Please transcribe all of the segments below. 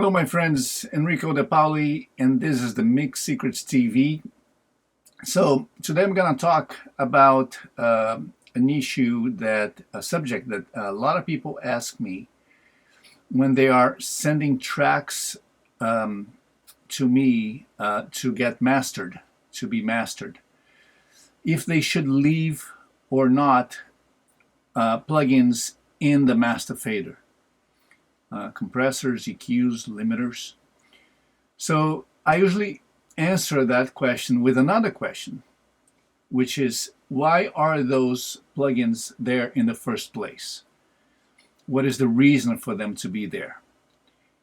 Hello, my friends. Enrico De Paoli, and this is the Mix Secrets TV. So today I'm going to talk about a subject that a lot of people ask me when they are sending tracks to me to get mastered, to be mastered. If they should leave or not plugins in the master fader. Compressors, EQs, limiters. So I usually answer that question with another question, which is, why are those plugins there in the first place? What is the reason for them to be there?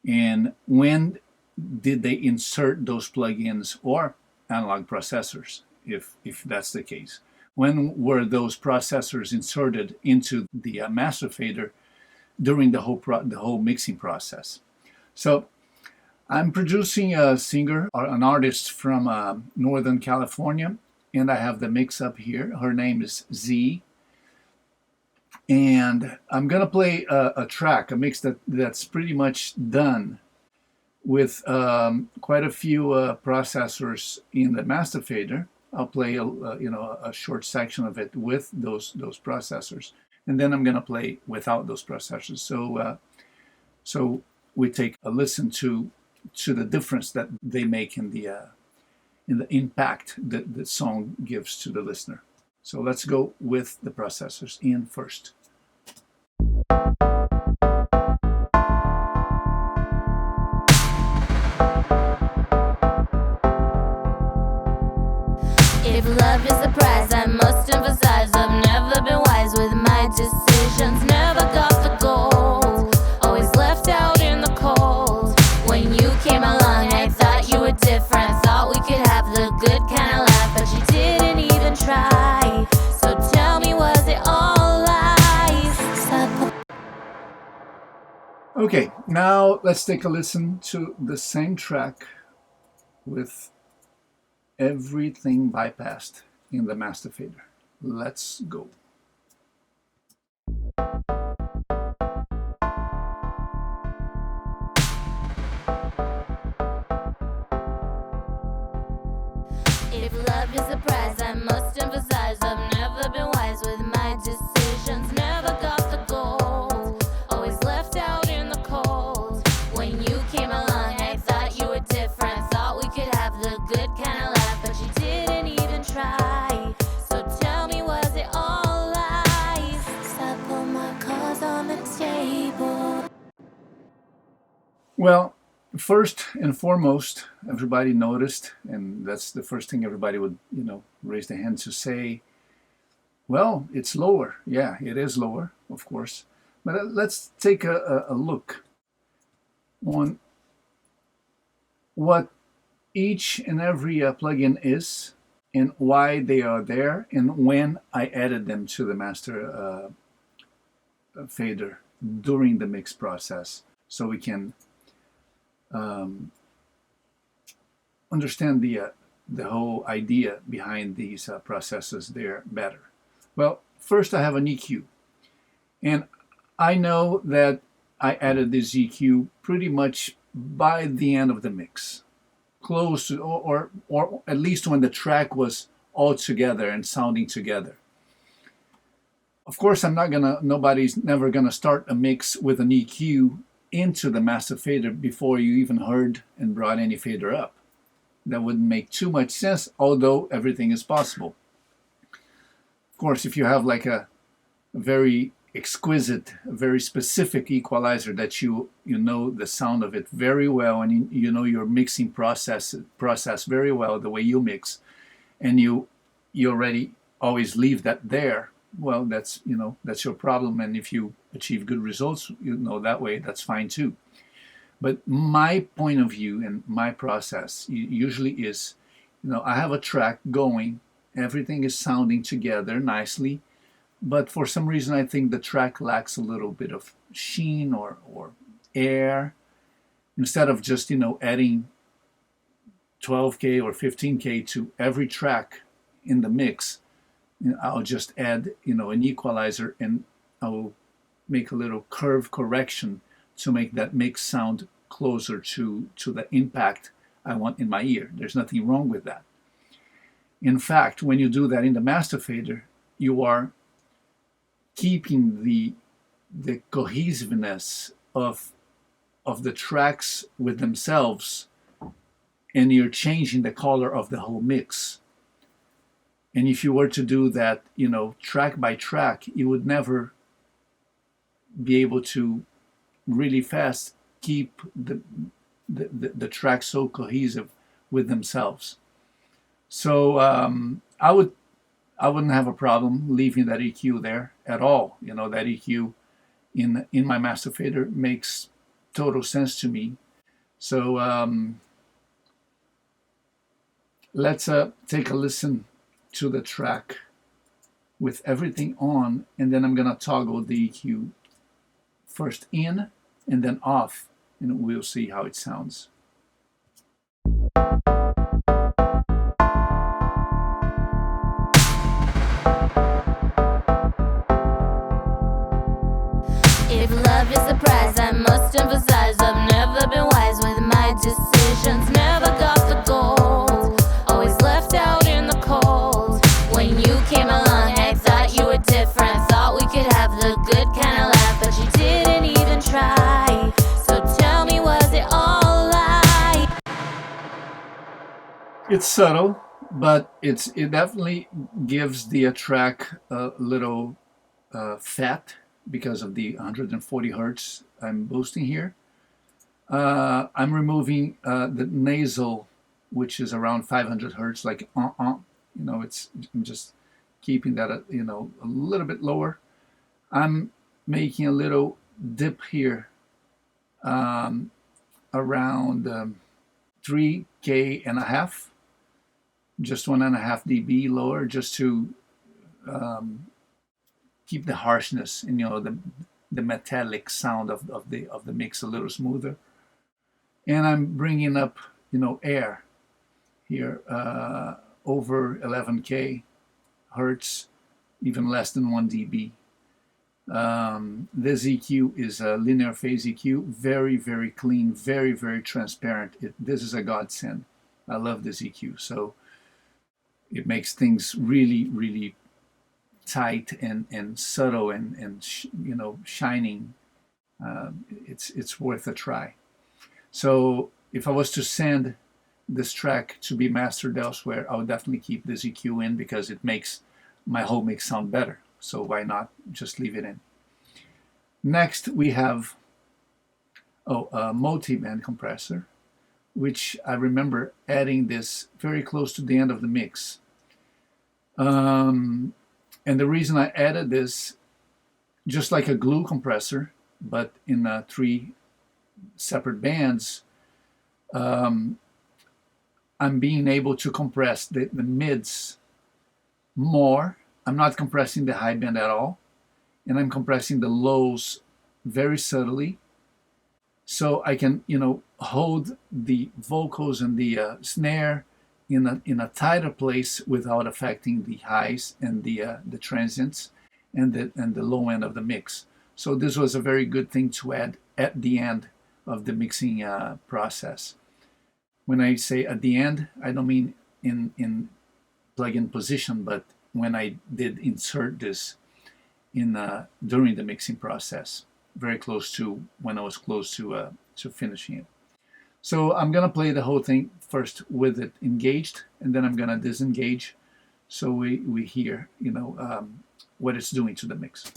And when did they insert those plugins or analog processors, if that's the case? When were those processors inserted into the master fader during the whole mixing process? So I'm producing a singer or an artist from Northern California, and I have the mix up here. Her name is Z, and I'm gonna play a track, a mix that's pretty much done with quite a few processors in the master fader. I'll play a short section of it with those processors, and then I'm going to play without those processors. So we take a listen to the difference that they make in the impact that the song gives to the listener. So let's go with the processors in first. If love is a prize, I must emphasize I've never been wise with my decisions. Never got the gold, always left out in the cold. When you came along, I thought you were different. Thought we could have the good kind of life, but you didn't even try. So tell me, was it all lies? Stop. Okay, now let's take a listen to the same track with everything bypassed in the master fader. Let's go. If love is a prize, I must emphasize I've never been wise with my decisions. Never got the gold, always left out in the cold. When you came along, I thought you were different. Thought we could have the good kind of life, but you didn't even try. So tell me, was it all lies? Stop all my cards on the table. Well, first and foremost, everybody noticed, and that's the first thing everybody would, raise their hand to say, well, it's lower. Yeah, it is lower, of course. But let's take a look on what each and every plugin is and why they are there and when I added them to the master fader during the mix process, so we can understand the whole idea behind these processes there better. Well, first I have an EQ, and I know that I added this EQ pretty much by the end of the mix, close to, or at least when the track was all together and sounding together. Of course, nobody's never gonna start a mix with an EQ into the master fader before you even heard and brought any fader up. That wouldn't make too much sense, although everything is possible. Of course, if you have like a very exquisite, very specific equalizer that you know the sound of it very well, and you know your mixing process very well, the way you mix, and you already always leave that there, well, that's your problem. And if you achieve good results, that way, that's fine too. But my point of view and my process usually is, I have a track going, everything is sounding together nicely, but for some reason I think the track lacks a little bit of sheen or air. Instead of just adding 12K or 15K to every track in the mix, I'll just add an equalizer, and I'll make a little curve correction to make that mix sound closer to the impact I want in my ear. There's nothing wrong with that. In fact, when you do that in the master fader, you are keeping the cohesiveness of the tracks with themselves, and you're changing the color of the whole mix. And if you were to do that, track by track, you would never be able to really fast keep the tracks so cohesive with themselves. So I wouldn't have a problem leaving that EQ there at all. That EQ in my master fader makes total sense to me. So let's take a listen to the track with everything on, and then I'm gonna toggle the EQ first in and then off, and we'll see how it sounds. If love is a prize, I must emphasize I've never been wise with my decisions. Never got the gold, always left out in the cold. When you came along, I thought you were different. Thought we could have the good kind of laugh, but you didn't even try. So tell me, was it all a lie? It's subtle, but it definitely gives the track a little fat because of the 140 hertz I'm boosting here. I'm removing the nasal, which is around 500 hertz, like I'm just keeping that a little bit lower. I'm making a little dip here around 3K and a half, just 1.5 dB lower, just to keep the harshness and the metallic sound of the mix a little smoother. And I'm bringing up air here over 11K hertz, even less than 1 dB. This EQ is a linear phase EQ, very, very clean, very, very transparent. This is a godsend. I love this EQ. So it makes things really, really tight and subtle and shining. It's worth a try. So if I was to send this track to be mastered elsewhere, I would definitely keep this EQ in because it makes my whole mix sound better. So why not just leave it in? Next we have a multi-band compressor, which I remember adding this very close to the end of the mix. And the reason I added this, just like a glue compressor, but in 3 separate bands, I'm being able to compress the mids more. I'm not compressing the high band at all, and I'm compressing the lows very subtly, so I can hold the vocals and the snare in a tighter place without affecting the highs and the transients and the low end of the mix. So this was a very good thing to add at the end of the mixing process. When I say at the end, I don't mean in plug-in position, but when I did insert this during the mixing process, very close to when I was close to finishing it. So I'm gonna play the whole thing first with it engaged, and then I'm gonna disengage, so we hear what it's doing to the mix.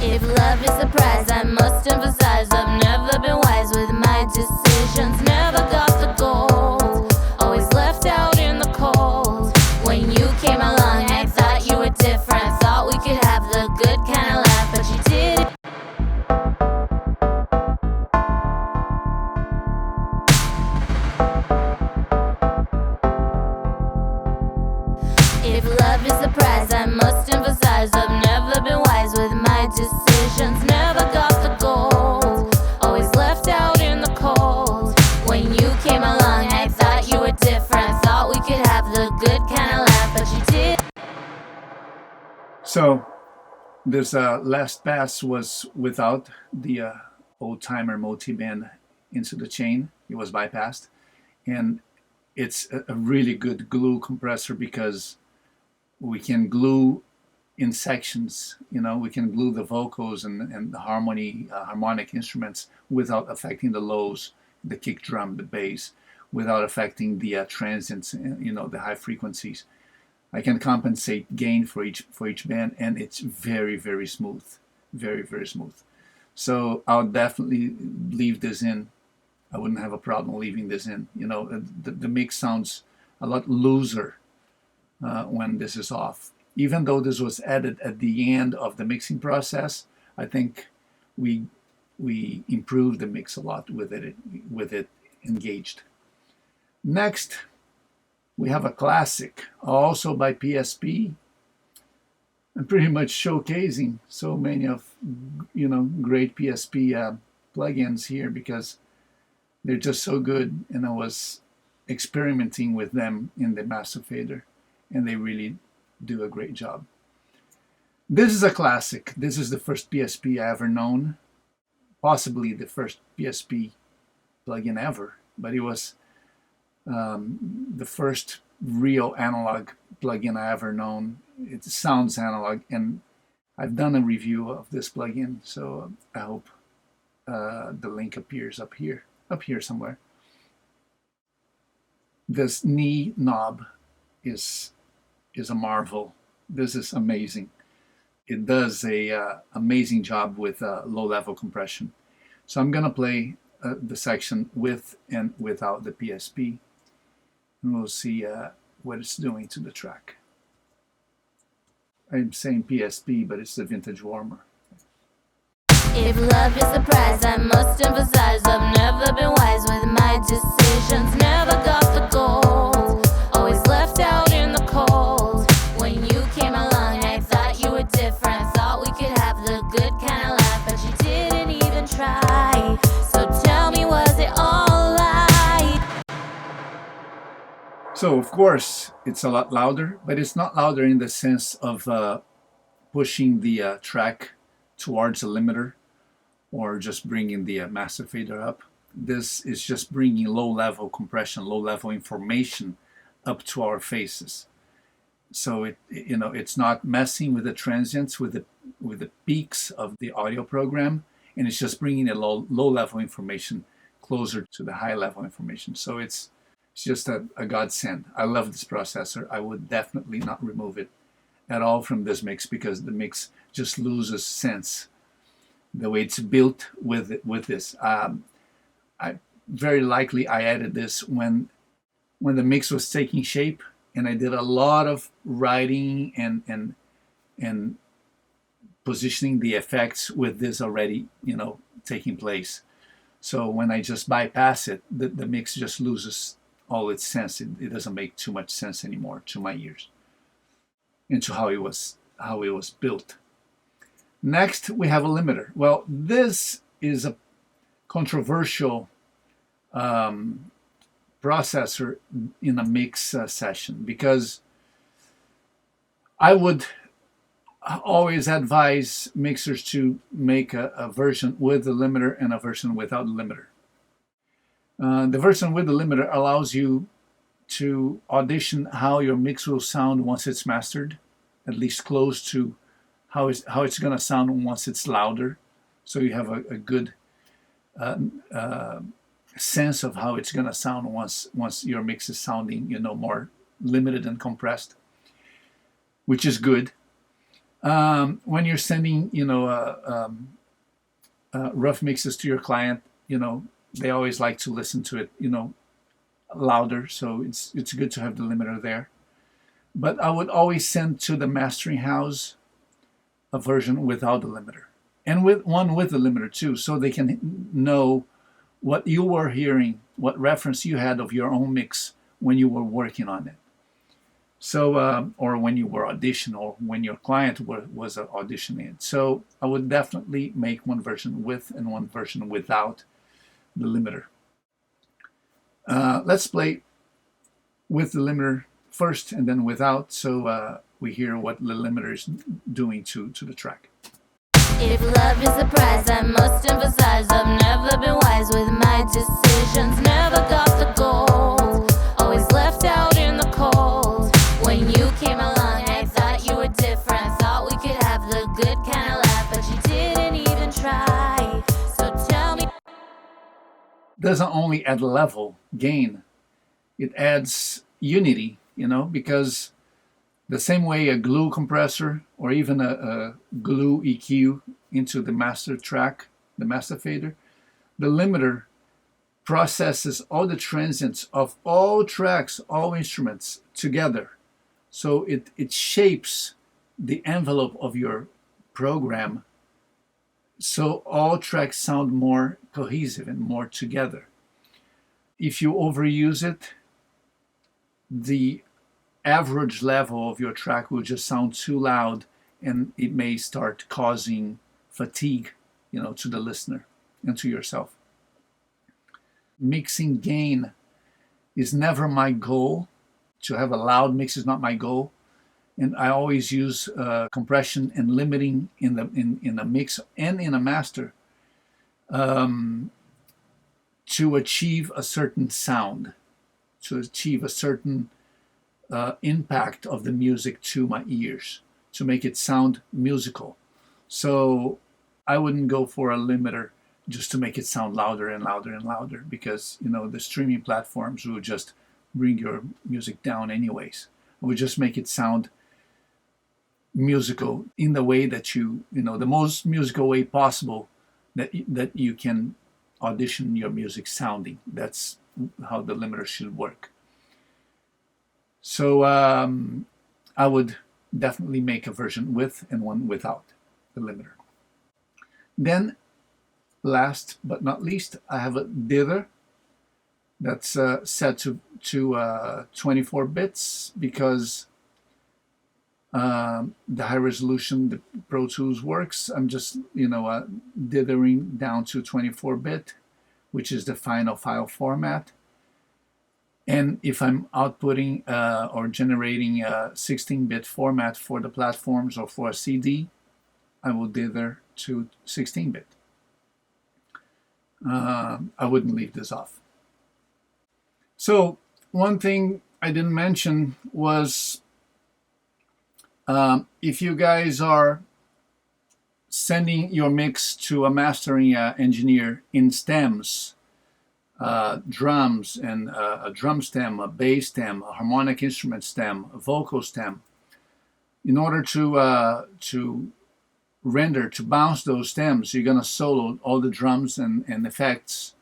If love is a prize, I must emphasize I've never been wise with my decisions. Never got the gold, always left out in the cold. When you came along, I thought you were different. Thought we could have the good kind of laugh, but you didn't. If love is a prize, I must emphasize I've never been wise with my decisions. Never got the gold, always left This last pass was without the old timer multi-band into the chain. It was bypassed, and it's a really good glue compressor because we can glue in sections. We can glue the vocals and the harmonic instruments without affecting the lows, the kick drum, the bass, without affecting the transients, the high frequencies. I can compensate gain for each band, and it's very, very smooth, very, very smooth. So I'll definitely leave this in. I wouldn't have a problem leaving this in. The mix sounds a lot looser when this is off. Even though this was added at the end of the mixing process, I think we improved the mix a lot with it engaged. Next, we have a classic, also by PSP, and pretty much showcasing so many of great PSP plugins here because they're just so good, and I was experimenting with them in the Master Fader, and they really do a great job. This is a classic. This is the first PSP I ever known, possibly the first PSP plugin ever, but it was the first real analog plugin I ever known. It sounds analog, and I've done a review of this plugin, so I hope the link appears up here somewhere. This knee knob is a marvel. This is amazing. It does a amazing job with low-level compression. So I'm gonna play the section with and without the PSP, and we'll see what it's doing to the track. I'm saying PSP, but it's the vintage warmer. If love is a prize, I must emphasize I've never been wise with my decisions. Never got the gold, always left out in the cold. When you came along, I thought you were different. Thought we could have the good kind of life, but you didn't even try. So tell me, was it all right? So of course it's a lot louder, but it's not louder in the sense of pushing the track towards the limiter or just bringing the master fader up. This is just bringing low-level compression, low-level information up to our faces. So it's not messing with the transients, with the peaks of the audio program, and it's just bringing the low-level information closer to the high-level information. So it's just a godsend. I love this processor. I would definitely not remove it at all from this mix because the mix just loses sense the way it's built with this. Very likely I added this when the mix was taking shape, and I did a lot of writing and positioning the effects with this already taking place. So when I just bypass it, the mix just loses all its sense. It doesn't make too much sense anymore to my ears and to how it was built. Next, we have a limiter. Well, this is a controversial processor in a mix session because I would always advise mixers to make a version with the limiter and a version without the limiter. The version with the limiter allows you to audition how your mix will sound once it's mastered, at least close to how it's going to sound once it's louder. So you have a good sense of how it's going to sound once your mix is sounding more limited and compressed, which is good. When you're sending rough mixes to your client, they always like to listen to it louder, so it's good to have the limiter there. But I would always send to the mastering house a version without the limiter, and with the limiter too, so they can know what you were hearing, what reference you had of your own mix when you were working on it. So, or when you were auditioning, or when your client was auditioning it. So I would definitely make one version with and one version without the limiter. Let's play with the limiter first and then without, so we hear what the limiter is doing to the track. If love is a prize, I must emphasize I've never been wise with my decisions. Never got the gold, always left out in the cold. When you came along, I thought you were different. Thought we could have the good kind of laugh, but you didn't even try. So tell me. Doesn't only add level, gain, it adds unity, because the same way a glue compressor or even a glue EQ into the master track, the master fader, the limiter processes all the transients of all tracks, all instruments together. So it shapes the envelope of your program so all tracks sound more cohesive and more together. If you overuse it, the average level of your track will just sound too loud, and it may start causing fatigue, to the listener and to yourself. Mixing gain is never my goal. To have a loud mix is not my goal, and I always use compression and limiting in a mix and in a master to achieve a certain sound, to achieve a certain impact of the music to my ears, to make it sound musical. So I wouldn't go for a limiter just to make it sound louder and louder and louder, because the streaming platforms will just bring your music down anyways. I would just make it sound musical in the way that the most musical way possible that you can audition your music sounding. That's how the limiter should work. So I would definitely make a version with and one without the limiter. Then, last but not least, I have a dither that's set to 24 bits because the high resolution the Pro Tools works. I'm just dithering down to 24-bit, which is the final file format. And if I'm outputting or generating a 16-bit format for the platforms or for a CD, I will dither to 16-bit. I wouldn't leave this off. So one thing I didn't mention was if you guys are sending your mix to a mastering engineer in stems, drums and a drum stem, a bass stem, a harmonic instrument stem, a vocal stem, in order to render, to bounce those stems, you're going to solo all the drums and effects,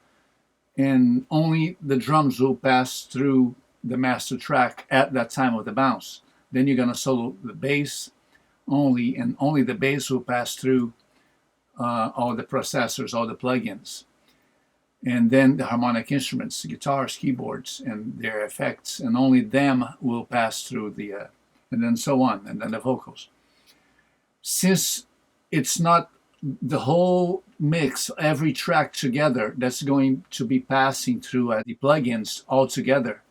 and only the drums will pass through the master track at that time of the bounce. Then you're going to solo the bass only, and only the bass will pass through all the processors, all the plugins. And then the harmonic instruments, guitars, keyboards, and their effects, and only them will pass through and then so on, and then the vocals. Since it's not the whole mix, every track together, that's going to be passing through the plugins all together,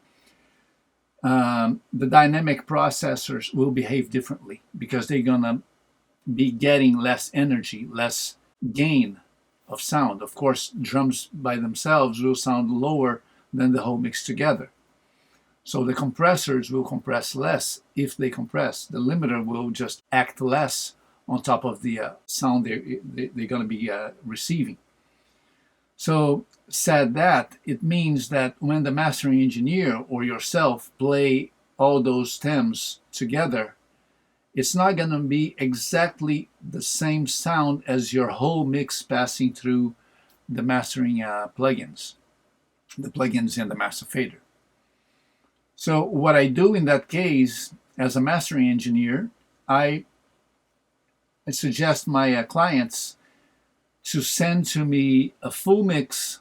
the dynamic processors will behave differently because they're going to be getting less energy, less gain of sound. Of course, drums by themselves will sound lower than the whole mix together. So the compressors will compress less if they compress. The limiter will just act less on top of the sound they're going to be receiving. So said that, it means that when the mastering engineer or yourself play all those stems together, it's not going to be exactly the same sound as your whole mix passing through the mastering plugins, the plugins in the master fader. So what I do in that case, as a mastering engineer, I suggest my clients to send to me a full mix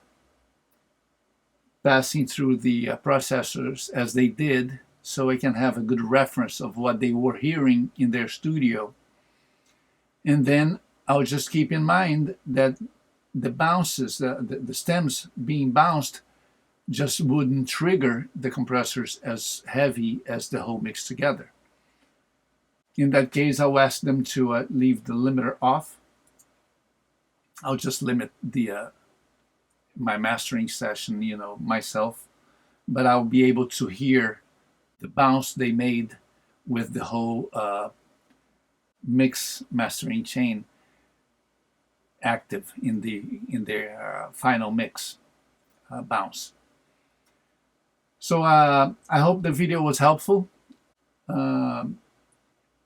passing through the processors as they did, so I can have a good reference of what they were hearing in their studio. And then I'll just keep in mind that the bounces, the stems being bounced, just wouldn't trigger the compressors as heavy as the whole mix together. In that case, I'll ask them to leave the limiter off I'll just limit the my mastering session, myself, but I'll be able to hear the bounce they made with the whole mix mastering chain active in their final mix bounce. So I hope the video was helpful. I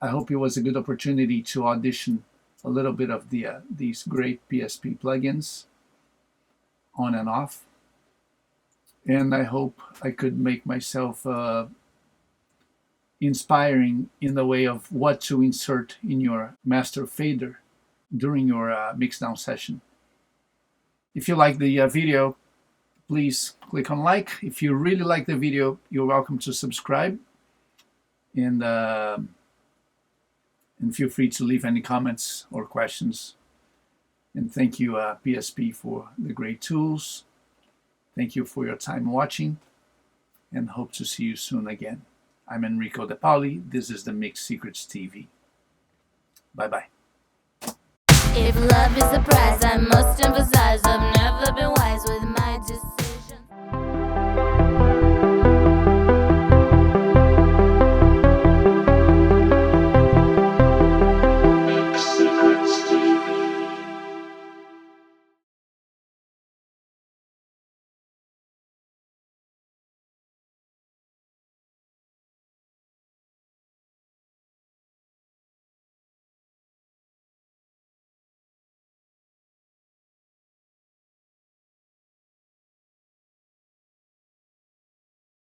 hope it was a good opportunity to audition a little bit of these great PSP plugins on and off. And I hope I could make myself inspiring in the way of what to insert in your master fader during your mixdown session. If you like the video, please click on like. If you really like the video, you're welcome to subscribe. And feel free to leave any comments or questions. And thank you, PSP, for the great tools. Thank you for your time watching, and hope to see you soon again. I'm Enrico De Paoli. This is the Mix Secrets TV. Bye-bye. If love is a prize, I must emphasize.